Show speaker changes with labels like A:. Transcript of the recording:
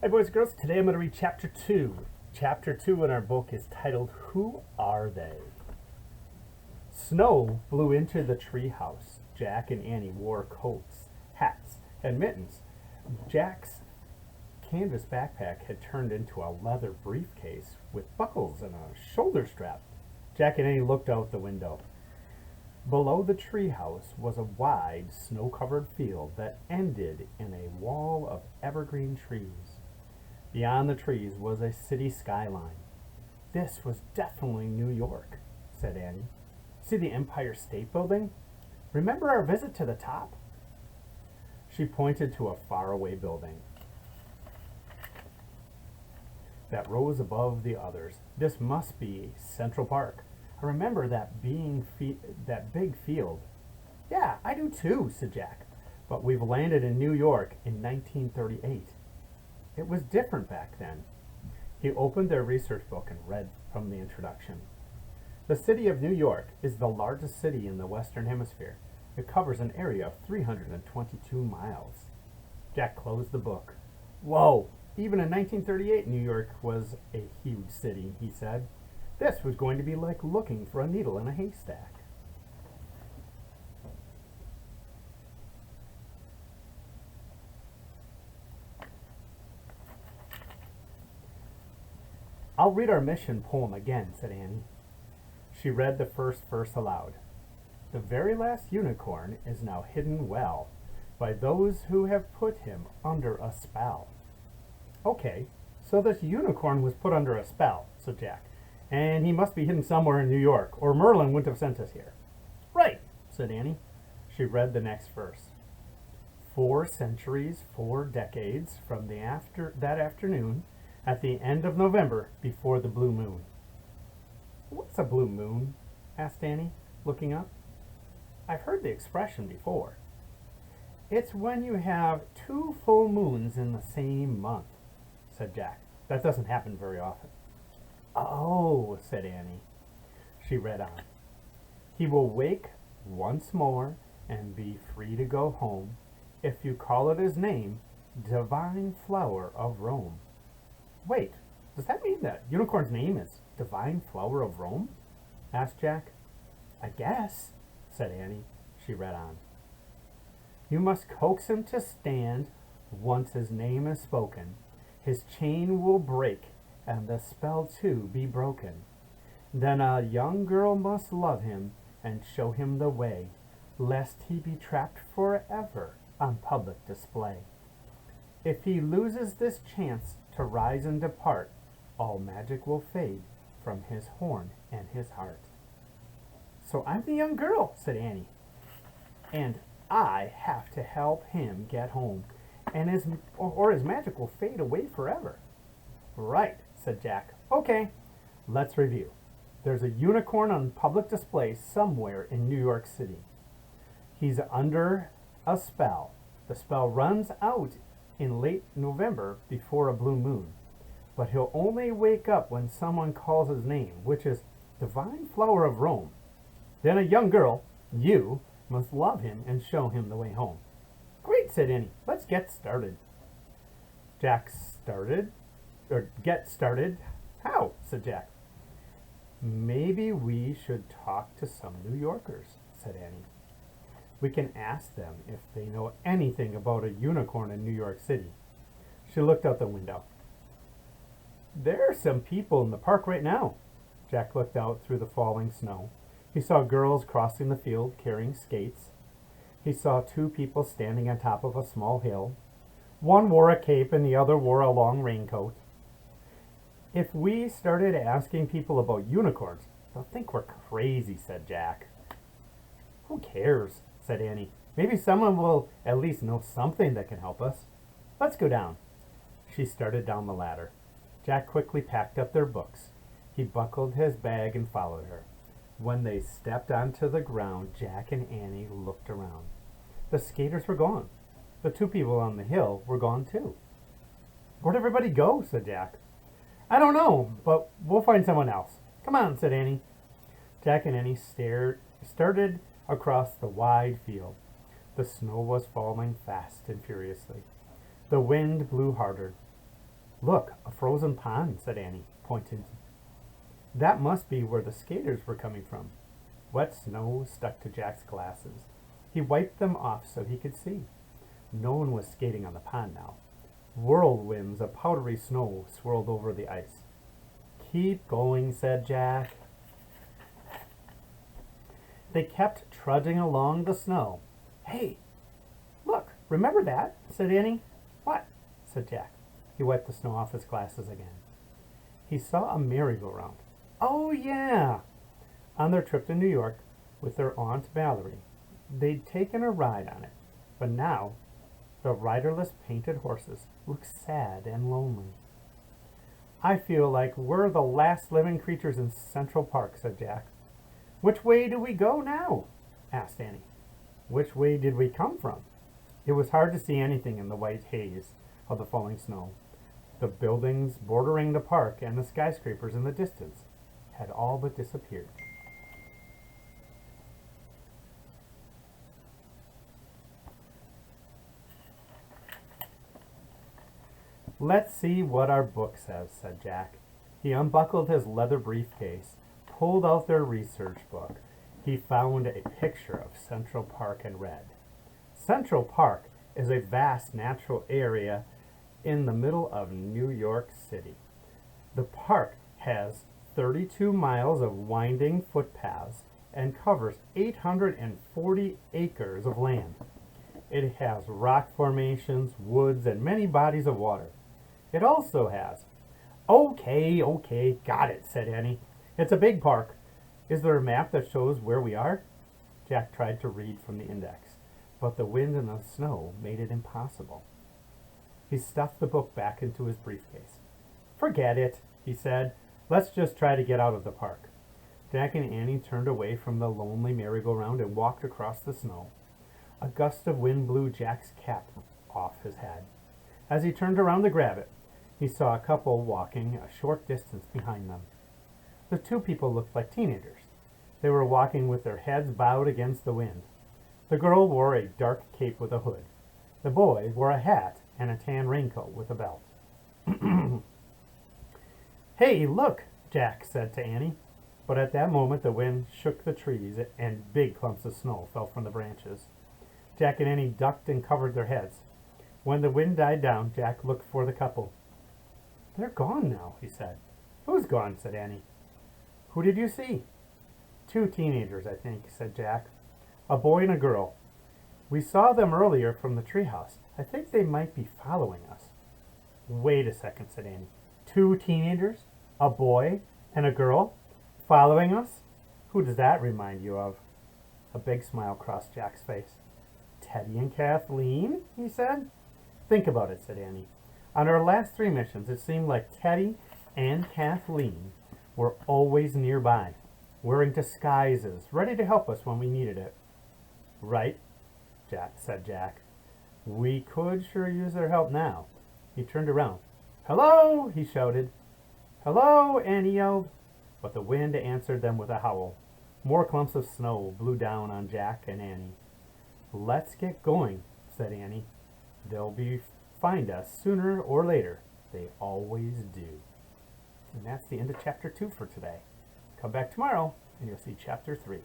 A: Hey boys and girls, today I'm going to read chapter 2. Chapter 2 in our book is titled, Who Are They? Snow blew into the treehouse. Jack and Annie wore coats, hats, and mittens. Jack's canvas backpack had turned into a leather briefcase with buckles and a shoulder strap. Jack and Annie looked out the window. Below the treehouse was a wide, snow-covered field that ended in a wall of evergreen trees. Beyond the trees was a city skyline. This was definitely New York, said Annie. See the Empire State Building? Remember our visit to the top? She pointed to a faraway building that rose above the others. This must be Central Park. I remember that big field. Yeah, I do too, said Jack. But we've landed in New York in 1938. It was different back then. He opened their research book and read from the introduction. The city of New York is the largest city in the Western Hemisphere. It covers an area of 322 miles. Jack closed the book. Whoa! Even in 1938, New York was a huge city, he said. This was going to be like looking for a needle in a haystack. I'll read our mission poem again, said Annie. She read the first verse aloud. The very last unicorn is now hidden well by those who have put him under a spell. Okay, so this unicorn was put under a spell, said Jack, and he must be hidden somewhere in New York, or Merlin wouldn't have sent us here. Right, said Annie. She read the next verse. 4 centuries, 4 decades from that afternoon, at the end of November, before the blue moon. What's a blue moon? Asked Annie, looking up. I've heard the expression before. It's when you have 2 full moons in the same month, said Jack. That doesn't happen very often. Oh, said Annie. She read on. He will wake once more and be free to go home if you call it his name, Divine Flower of Rome. Wait, does that mean that Unicorn's name is Divine Flower of Rome? Asked Jack. I guess, said Annie. She read on. You must coax him to stand once his name is spoken. His chain will break and the spell too be broken. Then a young girl must love him and show him the way, lest he be trapped forever on public display. If he loses this chance to rise and depart, all magic will fade from his horn and his heart. So I'm the young girl, said Annie, and I have to help him get home, and his magic will fade away forever. Right, said Jack. Okay, let's review. There's a unicorn on public display somewhere in New York City. He's under a spell. The spell runs out in late November before a blue moon. But he'll only wake up when someone calls his name, which is Divine Flower of Rome. Then a young girl, you, must love him and show him the way home. Great, said Annie. Let's get started. Get started? How? Said Jack. Maybe we should talk to some New Yorkers, said Annie. We can ask them if they know anything about a unicorn in New York City. She looked out the window. There are some people in the park right now. Jack looked out through the falling snow. He saw girls crossing the field carrying skates. He saw 2 people standing on top of a small hill. One wore a cape and the other wore a long raincoat. If we started asking people about unicorns, they'll think we're crazy, said Jack. Who cares? Said Annie. Maybe someone will at least know something that can help us. Let's go down. She started down the ladder. Jack quickly packed up their books. He buckled his bag and followed her. When they stepped onto the ground, Jack and Annie looked around. The skaters were gone. The 2 people on the hill were gone too. Where'd everybody go? Said Jack. I don't know, but we'll find someone else. Come on, said Annie. Jack and Annie started across the wide field. The snow was falling fast and furiously. The wind blew harder. Look, a frozen pond, said Annie, pointing. That must be where the skaters were coming from. Wet snow stuck to Jack's glasses. He wiped them off so he could see. No one was skating on the pond now. Whirlwinds of powdery snow swirled over the ice. Keep going, said Jack. They kept trudging along the snow. Hey, look, remember that? Said Annie. What? Said Jack. He wiped the snow off his glasses again. He saw a merry-go-round. Oh, yeah! On their trip to New York with their Aunt Valerie, they'd taken a ride on it, but now the riderless painted horses looked sad and lonely. I feel like we're the last living creatures in Central Park, said Jack. Which way do we go now? Asked Annie. Which way did we come from? It was hard to see anything in the white haze of the falling snow. The buildings bordering the park and the skyscrapers in the distance had all but disappeared. Let's see what our book says, said Jack. He unbuckled his leather briefcase, pulled out their research book. He found a picture of Central Park and read. Central Park is a vast natural area in the middle of New York City. The park has 32 miles of winding footpaths and covers 840 acres of land. It has rock formations, woods, and many bodies of water. It also has... Okay, got it, said Annie. It's a big park. Is there a map that shows where we are? Jack tried to read from the index, but the wind and the snow made it impossible. He stuffed the book back into his briefcase. Forget it, he said. Let's just try to get out of the park. Jack and Annie turned away from the lonely merry-go-round and walked across the snow. A gust of wind blew Jack's cap off his head. As he turned around to grab it, he saw a couple walking a short distance behind them. The two people looked like teenagers. They were walking with their heads bowed against the wind. The girl wore a dark cape with a hood. The boy wore a hat and a tan raincoat with a belt. Hey, look, Jack said to Annie. But at that moment the wind shook the trees and big clumps of snow fell from the branches. Jack and Annie ducked and covered their heads. When the wind died down, Jack looked for the couple. They're gone now, he said. Who's gone? Said Annie. Who did you see? Two teenagers, I think, said Jack. A boy and a girl. We saw them earlier from the treehouse. I think they might be following us. Wait a second, said Annie. Two teenagers? A boy and a girl? Following us? Who does that remind you of? A big smile crossed Jack's face. Teddy and Kathleen, he said. Think about it, said Annie. On our last 3 missions, it seemed like Teddy and Kathleen were always nearby, wearing disguises, ready to help us when we needed it. Right, said Jack. We could sure use their help now. He turned around. Hello, he shouted. Hello, Annie yelled. But the wind answered them with a howl. More clumps of snow blew down on Jack and Annie. Let's get going, said Annie. They'll find us sooner or later. They always do. And that's the end of chapter 2 for today. Come back tomorrow and you'll see chapter 3.